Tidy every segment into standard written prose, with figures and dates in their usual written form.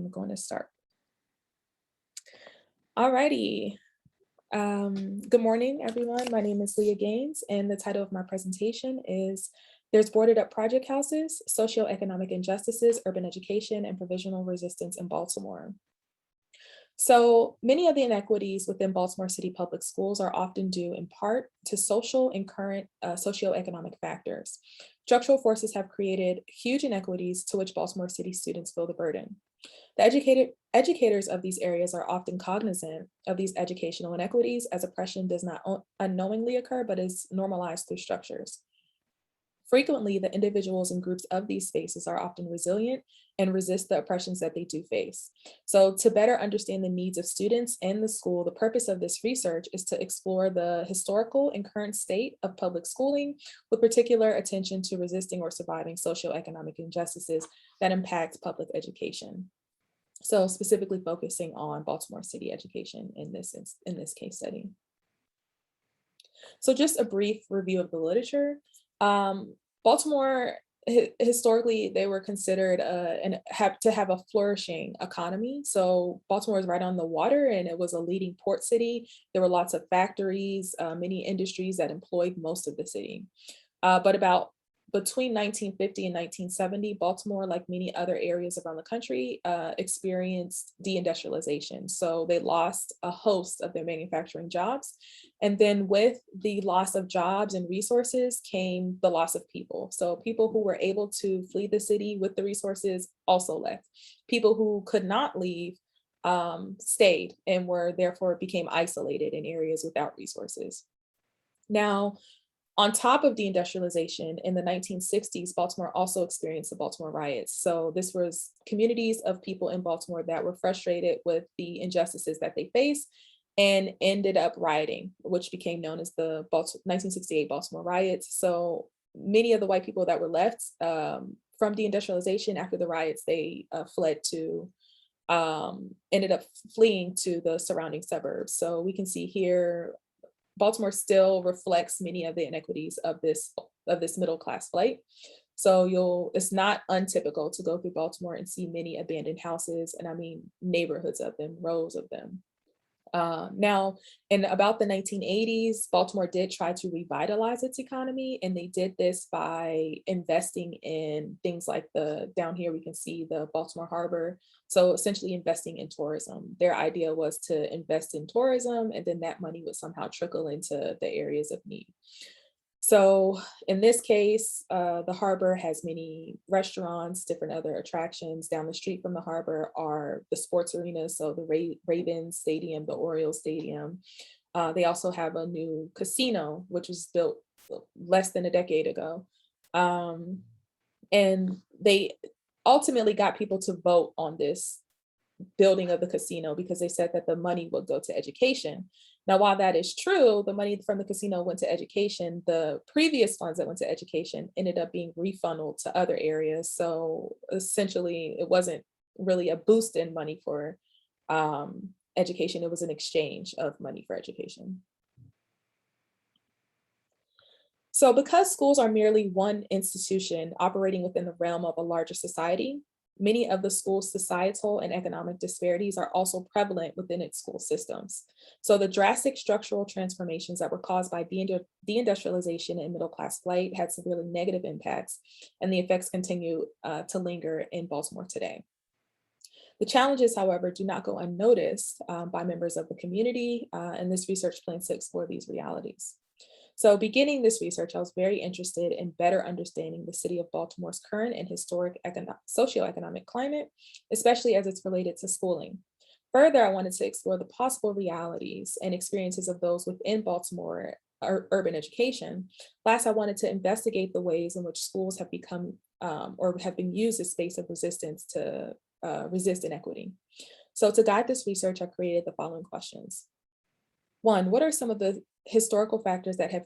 I'm going to start. Alrighty. Good morning, everyone. My name is Leah Gaines, and the title of my presentation is There's Boarded Up Project Houses, Socio-Economic Injustices, Urban Education, and Provisional Resistance in Baltimore. So many of the inequities within Baltimore City public schools are often due in part to social and current socioeconomic factors. Structural forces have created huge inequities to which Baltimore City students feel the burden. The educators of these areas are often cognizant of these educational inequities as oppression does not unknowingly occur, but is normalized through structures. Frequently, the individuals and groups of these spaces are often resilient and resist the oppressions that they do face. So to better understand the needs of students and the school, the purpose of this research is to explore the historical and current state of public schooling with particular attention to resisting or surviving socioeconomic injustices that impact public education. So specifically focusing on Baltimore City education in this case study. So just a brief review of the literature. Baltimore, historically, they were considered to have a flourishing economy. So Baltimore is right on the water and it was a leading port city. There were lots of factories, many industries that employed most of the city. But about between 1950 and 1970, Baltimore, like many other areas around the country, experienced deindustrialization. So they lost a host of their manufacturing jobs. And then with the loss of jobs and resources came the loss of people. So people who were able to flee the city with the resources also left. People who could not leave stayed and were therefore became isolated in areas without resources. Now, on top of deindustrialization, in the 1960s, Baltimore also experienced the Baltimore riots. So this was communities of people in Baltimore that were frustrated with the injustices that they faced and ended up rioting, which became known as the 1968 Baltimore riots. So many of the white people that were left from deindustrialization after the riots, they ended up fleeing to the surrounding suburbs. So we can see here Baltimore still reflects many of the inequities of this middle class flight. So it's not untypical to go through Baltimore and see many abandoned houses, and I mean neighborhoods of them, rows of them. Now, in about the 1980s, Baltimore did try to revitalize its economy, and they did this by investing in things like down here we can see the Baltimore Harbor. So essentially investing in tourism. Their idea was to invest in tourism, and then that money would somehow trickle into the areas of need. So in this case, the harbor has many restaurants, different other attractions. Down the street from the harbor are the sports arenas, so the Ravens Stadium, the Orioles Stadium. They also have a new casino, which was built less than a decade ago. And they ultimately got people to vote on this building of the casino because they said that the money would go to education. Now, while that is true, the money from the casino went to education. The previous funds that went to education ended up being refunneled to other areas. So essentially, it wasn't really a boost in money for education. It was an exchange of money for education. So because schools are merely one institution operating within the realm of a larger society, many of the school's societal and economic disparities are also prevalent within its school systems. So the drastic structural transformations that were caused by deindustrialization and middle-class flight had severely negative impacts, and the effects continue to linger in Baltimore today. The challenges, however, do not go unnoticed by members of the community, and this research plans to explore these realities. So beginning this research, I was very interested in better understanding the city of Baltimore's current and historic socioeconomic climate, especially as it's related to schooling. Further, I wanted to explore the possible realities and experiences of those within Baltimore urban education. Last, I wanted to investigate the ways in which schools have become or have been used as space of resistance to resist inequity. So to guide this research, I created the following questions. One, what are some of the historical factors that have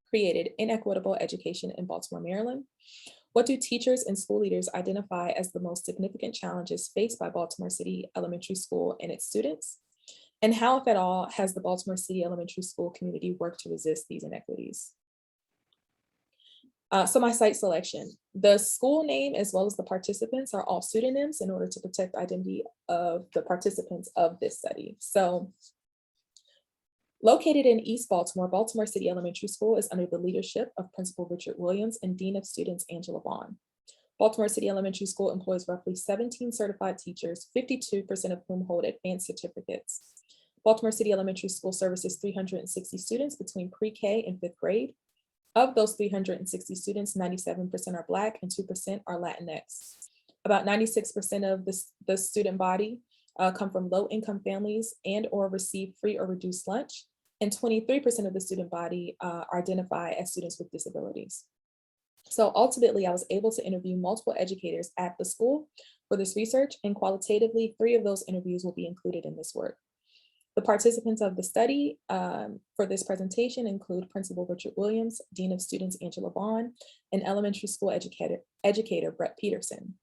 created inequitable education in Baltimore, Maryland? What do teachers and school leaders identify as the most significant challenges faced by Baltimore City Elementary School and its students? And how, if at all, has the Baltimore City Elementary School community worked to resist these inequities? So my site selection, the school name as well as the participants are all pseudonyms in order to protect the identity of the participants of this study. So located in East Baltimore, Baltimore City Elementary School is under the leadership of Principal Richard Williams and Dean of Students Angela Vaughn. Baltimore City Elementary School employs roughly 17 certified teachers, 52% of whom hold advanced certificates. Baltimore City Elementary School services 360 students between pre-K and fifth grade. Of those 360 students, 97% are Black and 2% are Latinx. About 96% of the student body come from low-income families and or receive free or reduced lunch, and 23% of the student body identify as students with disabilities. So ultimately, I was able to interview multiple educators at the school for this research, and qualitatively, 3 of those interviews will be included in this work. The participants of the study for this presentation include Principal Richard Williams, Dean of Students Angela Vaughn, and elementary school educator Brett Peterson.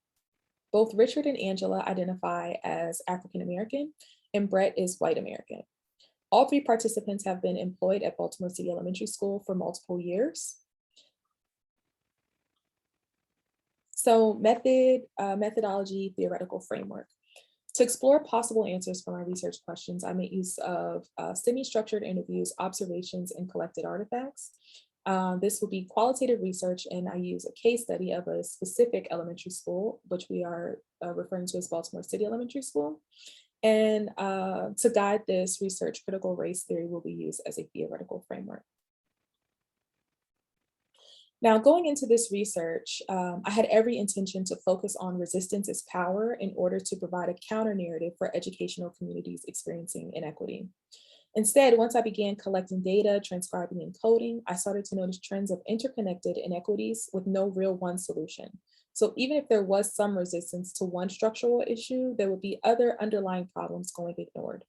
Both Richard and Angela identify as African American, and Brett is white American. All 3 participants have been employed at Baltimore City Elementary School for multiple years. So methodology, theoretical framework. To explore possible answers for my research questions, I made use of semi-structured interviews, observations, and collected artifacts. This will be qualitative research, and I use a case study of a specific elementary school, which we are referring to as Baltimore City Elementary School. And to guide this research, critical race theory will be used as a theoretical framework. Now, going into this research, I had every intention to focus on resistance as power in order to provide a counter narrative for educational communities experiencing inequity. Instead, once I began collecting data, transcribing, and coding, I started to notice trends of interconnected inequities with no real one solution. So even if there was some resistance to one structural issue, there would be other underlying problems going ignored.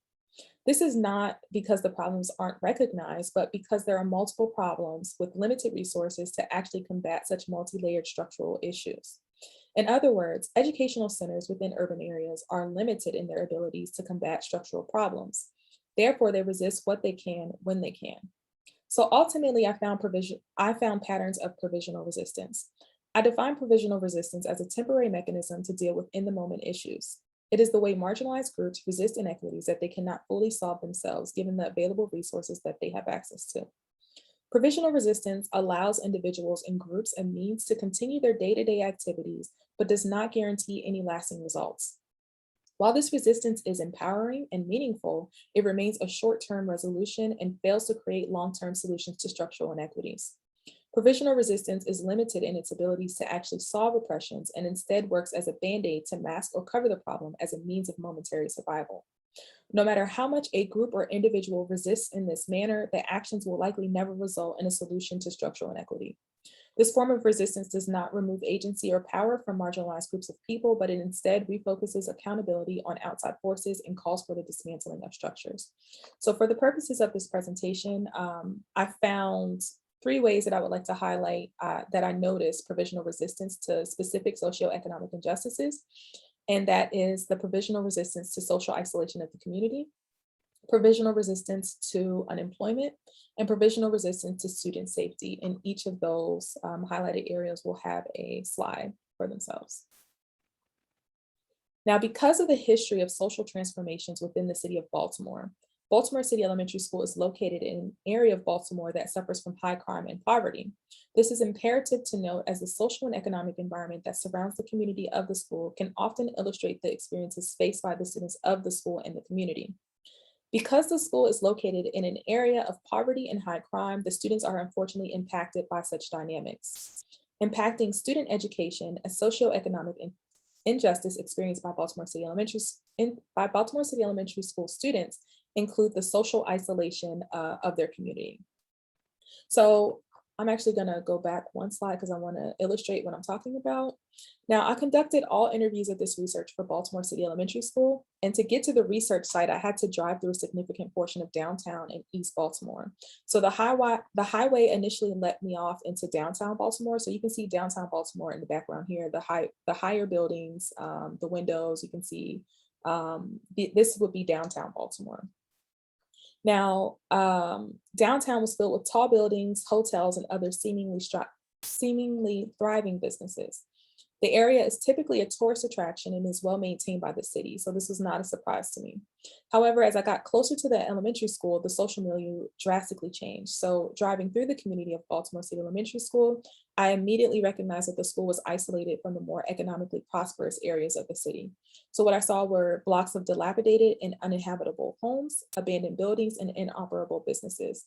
This is not because the problems aren't recognized, but because there are multiple problems with limited resources to actually combat such multi-layered structural issues. In other words, educational centers within urban areas are limited in their abilities to combat structural problems. Therefore, they resist what they can when they can. So ultimately, I found patterns of provisional resistance. I define provisional resistance as a temporary mechanism to deal with in-the-moment issues. It is the way marginalized groups resist inequities that they cannot fully solve themselves, given the available resources that they have access to. Provisional resistance allows individuals and groups a means to continue their day-to-day activities, but does not guarantee any lasting results. While this resistance is empowering and meaningful, it remains a short-term resolution and fails to create long-term solutions to structural inequities. Provisional resistance is limited in its abilities to actually solve oppressions and instead works as a band-aid to mask or cover the problem as a means of momentary survival. No matter how much a group or individual resists in this manner, the actions will likely never result in a solution to structural inequity. This form of resistance does not remove agency or power from marginalized groups of people, but it instead refocuses accountability on outside forces and calls for the dismantling of structures. So for the purposes of this presentation, I found 3 ways that I would like to highlight that I noticed provisional resistance to specific socioeconomic injustices, and that is the provisional resistance to social isolation of the community, provisional resistance to unemployment, and provisional resistance to student safety. And each of those highlighted areas will have a slide for themselves. Now, because of the history of social transformations within the city of Baltimore, Baltimore City Elementary School is located in an area of Baltimore that suffers from high crime and poverty. This is imperative to note, as the social and economic environment that surrounds the community of the school can often illustrate the experiences faced by the students of the school and the community. Because the school is located in an area of poverty and high crime, the students are unfortunately impacted by such dynamics. Impacting student education, a socioeconomic injustice experienced by Baltimore City Elementary School students include the social isolation of their community. So I'm actually going to go back one slide because I want to illustrate what I'm talking about. Now, I conducted all interviews of this research for Baltimore City Elementary School, and to get to the research site, I had to drive through a significant portion of downtown and East Baltimore. So the highway initially let me off into downtown Baltimore. So you can see downtown Baltimore in the background here, the higher buildings, the windows, you can see this would be downtown Baltimore. Now, downtown was filled with tall buildings, hotels, and other seemingly seemingly thriving businesses. The area is typically a tourist attraction and is well maintained by the city, so this was not a surprise to me. However, as I got closer to the elementary school, the social milieu drastically changed. So, driving through the community of Baltimore City Elementary School, I immediately recognized that the school was isolated from the more economically prosperous areas of the city. So, what I saw were blocks of dilapidated and uninhabitable homes, abandoned buildings, and inoperable businesses.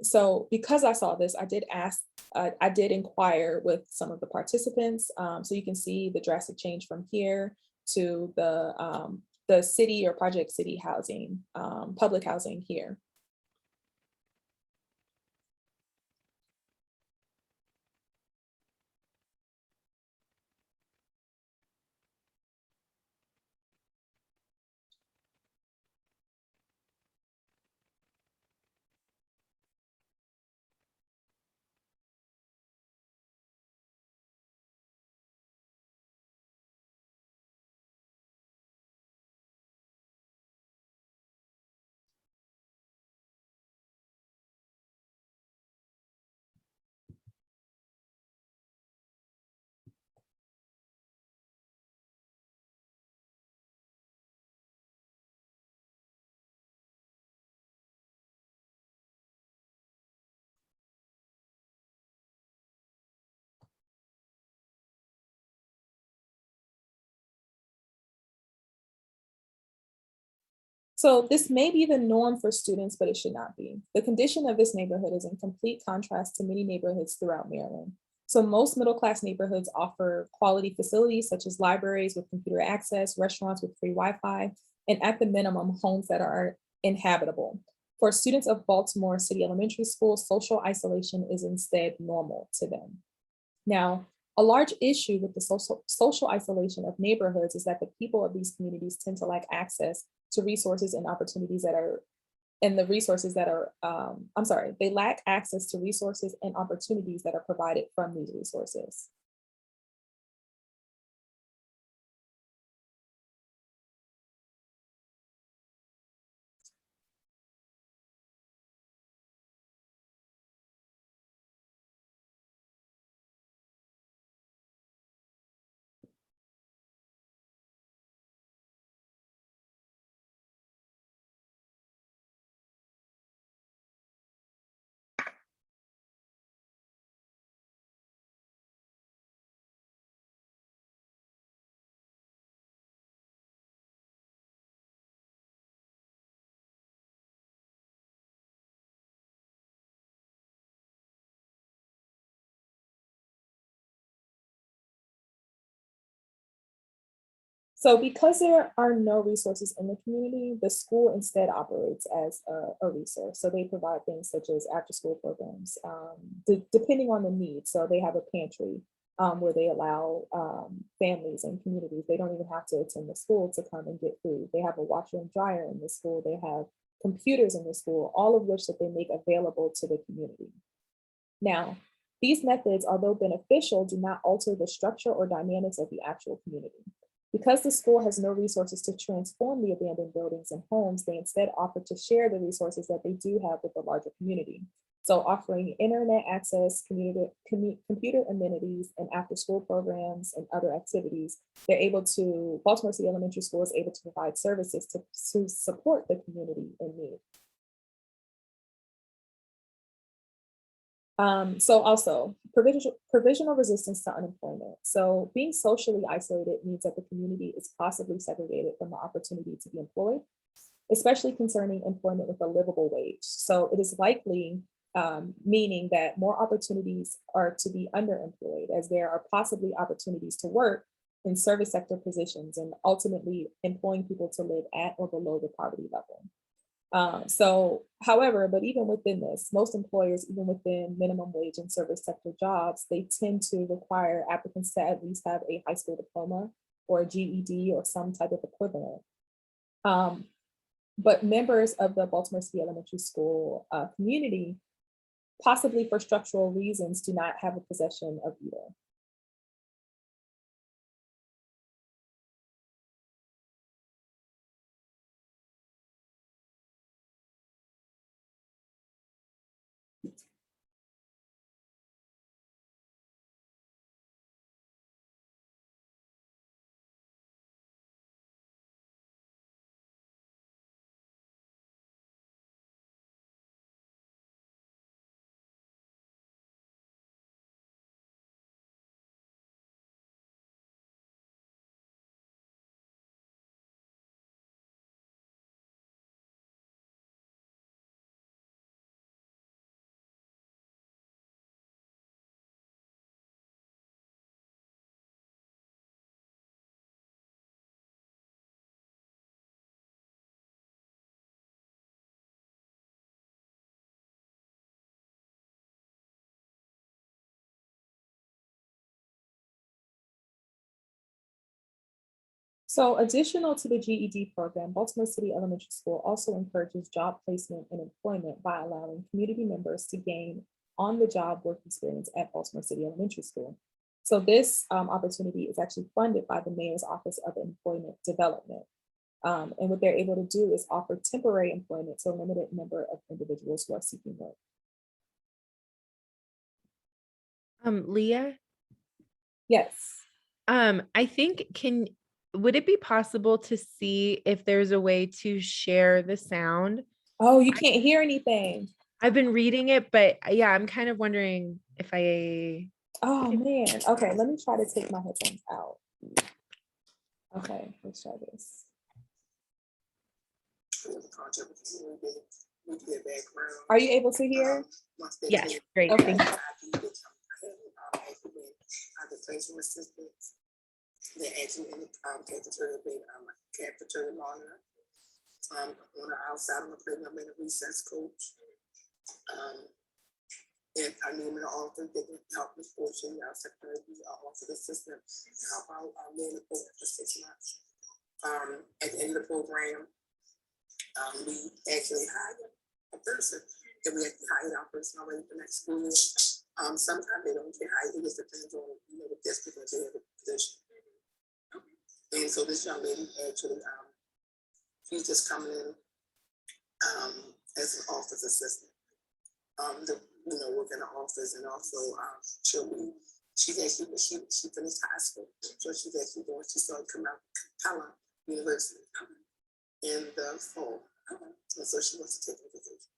So because I saw this, I did inquire with some of the participants. So you can see the drastic change from here to the city or project city housing, public housing here. So this may be the norm for students, but it should not be. The condition of this neighborhood is in complete contrast to many neighborhoods throughout Maryland. So most middle class neighborhoods offer quality facilities such as libraries with computer access, restaurants with free Wi-Fi, and at the minimum, homes that are inhabitable. For students of Baltimore City Elementary School, social isolation is instead normal to them. Now, a large issue with the social isolation of neighborhoods is that the people of these communities tend to lack access to resources and opportunities that are, and the resources that are, I'm sorry, they lack access to resources and opportunities that are provided from these resources. So because there are no resources in the community, the school instead operates as a resource. So they provide things such as after school programs, depending on the need. So they have a pantry where they allow families and communities, they don't even have to attend the school to come and get food. They have a washer and dryer in the school. They have computers in the school, all of which that they make available to the community. Now, these methods, although beneficial, do not alter the structure or dynamics of the actual community. Because the school has no resources to transform the abandoned buildings and homes, they instead offer to share the resources that they do have with the larger community. So offering internet access, computer amenities, and after school programs and other activities, Baltimore City Elementary School is able to provide services to support the community in need. So also provisional resistance to unemployment. So being socially isolated means that the community is possibly segregated from the opportunity to be employed, especially concerning employment with a livable wage. So it is likely meaning that more opportunities are to be underemployed as there are possibly opportunities to work in service sector positions and ultimately employing people to live at or below the poverty level. However, but even within this, most employers, even within minimum wage and service sector jobs, they tend to require applicants to at least have a high school diploma or a GED or some type of equivalent. Um, but members of the Baltimore City Elementary School community, possibly for structural reasons, do not have a possession of either. So additional to the GED program, Baltimore City Elementary School also encourages job placement and employment by allowing community members to gain on-the-job work experience at Baltimore City Elementary School. So this opportunity is actually funded by the Mayor's Office of Employment Development. And what they're able to do is offer temporary employment to a limited number of individuals who are seeking work. Leah, Yes. I think would it be possible to see if there's a way to share the sound? Oh, you can't hear anything. I've been reading it, but yeah, I'm kind of wondering if Oh man. Okay, let me try to take my headphones out. Okay, let's try this. Are you able to hear? Yes, great. Okay. They actually in the cafeteria monitor. On the outside on the playground, I'm a recess coach. And I name an author that can help with coaching, our secretary, office assistant, help out in the program for 6 months. At the end of the program, we actually hire a person. And we actually hire our person already for next school year. Sometimes they don't get hired, it just depends on the district or the position. And so this young lady actually, she's just coming in as an office assistant. Work in the office, and also she finished high school, so she's actually going. She started coming out Capella University in the fall, and so she wants to take a vacation.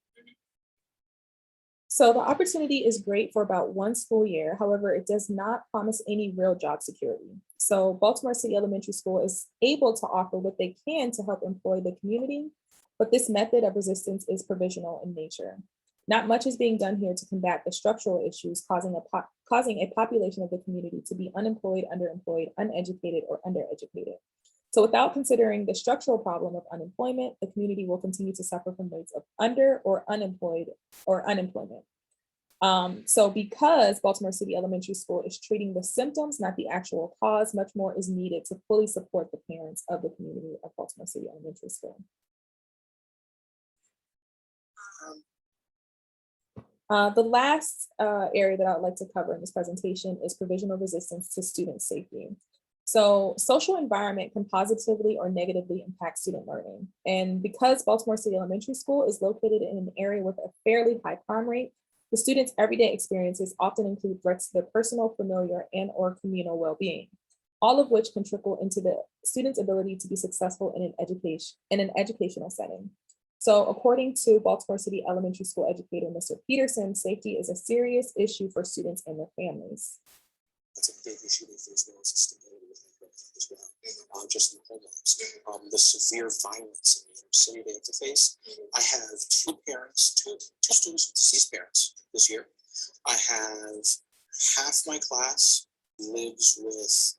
So the opportunity is great for about 1 school year. However, it does not promise any real job security. So Baltimore City Elementary School is able to offer what they can to help employ the community, but this method of resistance is provisional in nature. Not much is being done here to combat the structural issues causing a population of the community to be unemployed, underemployed, uneducated, or undereducated. So without considering the structural problem of unemployment, the community will continue to suffer from rates of under or unemployed or unemployment. So because Baltimore City Elementary School is treating the symptoms, not the actual cause, much more is needed to fully support the parents of the community of Baltimore City Elementary School. The last area that I would like to cover in this presentation is provisional resistance to student safety. So social environment can positively or negatively impact student learning. And because Baltimore City Elementary School is located in an area with a fairly high crime rate, the students' everyday experiences often include threats to their personal, familiar, and or communal well-being, all of which can trickle into the student's ability to be successful in an educational setting. So according to Baltimore City Elementary School educator, Mr. Peterson, safety is a serious issue for students and their families. It's a big issue they face now, is the stability within the program as well. Just in the homeless, the severe violence in New York City they have to face. I have two students with deceased parents this year. I have half my class lives with,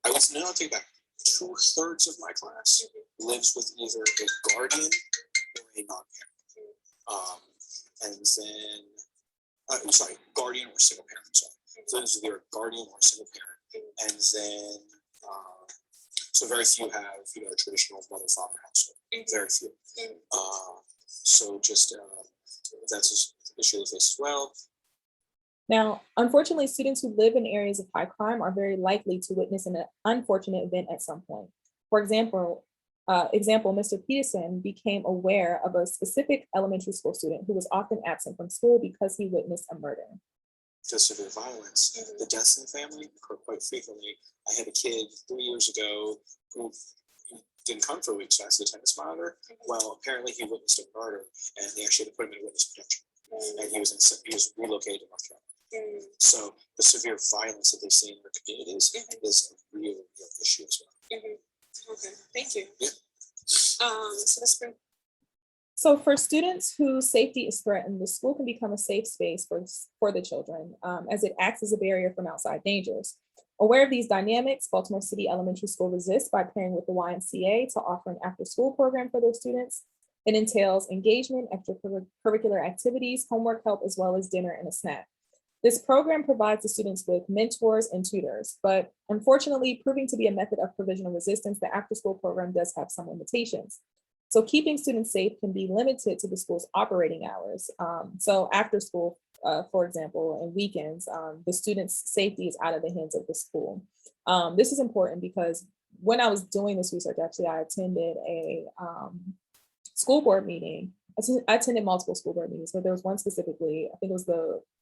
I'll take it back. 2/3 of my class lives with either a guardian or a non-parent. And then, guardian or single parent, So this is either a guardian or a single parent. And then, so very few have, a traditional mother-father household. Very few. So just, that's an issue they face as well. Now, unfortunately, students who live in areas of high crime are very likely to witness an unfortunate event at some point. For example, Mr. Peterson became aware of a specific elementary school student who was often absent from school because he witnessed a murder. Just severe violence, the deaths in the family occur quite frequently. I had a kid 3 years ago who didn't come for a week, so I asked the attendance monitor. Well, apparently he witnessed a murder, and they actually had to put him in witness protection. And he was relocated to North Carolina. So the severe violence that they see in their communities is a real issue as well. Okay, thank you. Yeah. So for students whose safety is threatened, the school can become a safe space for the children, as it acts as a barrier from outside dangers. Aware of these dynamics, Baltimore City Elementary School resists by pairing with the YMCA to offer an after-school program for their students. It entails engagement, extracurricular activities, homework help, as well as dinner and a snack. This program provides the students with mentors and tutors, but unfortunately, proving to be a method of provisional resistance, the after-school program does have some limitations. So keeping students safe can be limited to the school's operating hours. So after school, for example, and weekends, the students' safety is out of the hands of the school. This is important because when I was doing this research, actually, I attended a school board meeting. I attended multiple school board meetings, but there was one specifically, I think it was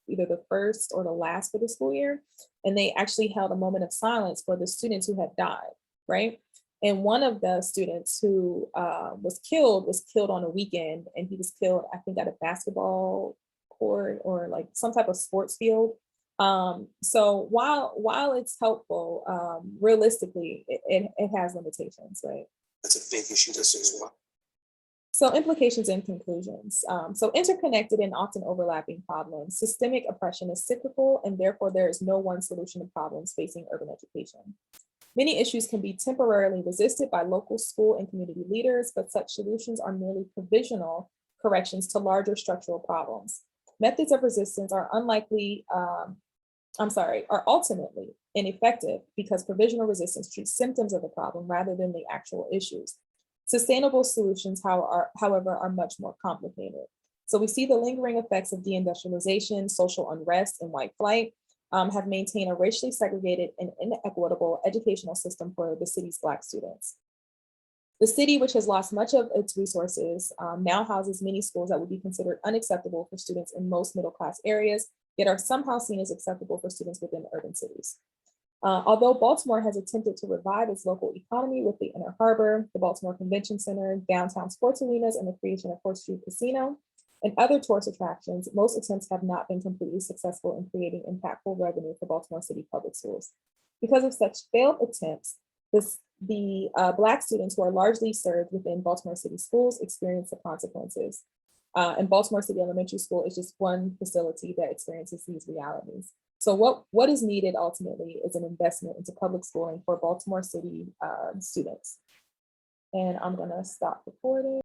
either the first or the last for the school year. And they actually held a moment of silence for the students who had died, right? And one of the students who was killed on a weekend, and he was killed, I think, at a basketball court or like some type of sports field. So while it's helpful, realistically, it has limitations, right? That's a big issue this as well. So implications and conclusions. So interconnected and often overlapping problems. Systemic oppression is cyclical, and therefore there is no one solution to problems facing urban education. Many issues can be temporarily resisted by local school and community leaders, but such solutions are merely provisional corrections to larger structural problems. Methods of resistance are ultimately ineffective because provisional resistance treats symptoms of the problem rather than the actual issues. Sustainable solutions, however, are much more complicated. So we see the lingering effects of deindustrialization, social unrest, and white flight have maintained a racially segregated and inequitable educational system for the city's Black students. The city, which has lost much of its resources, now houses many schools that would be considered unacceptable for students in most middle-class areas, yet are somehow seen as acceptable for students within urban cities. Although Baltimore has attempted to revive its local economy with the Inner Harbor, the Baltimore Convention Center, downtown sports arenas, and the creation of Horseshoe Casino, and other tourist attractions, most attempts have not been completely successful in creating impactful revenue for Baltimore City Public Schools. Because of such failed attempts, the Black students who are largely served within Baltimore City schools experience the consequences. And Baltimore City Elementary School is just one facility that experiences these realities. So what is needed ultimately is an investment into public schooling for Baltimore City students. And I'm gonna stop recording.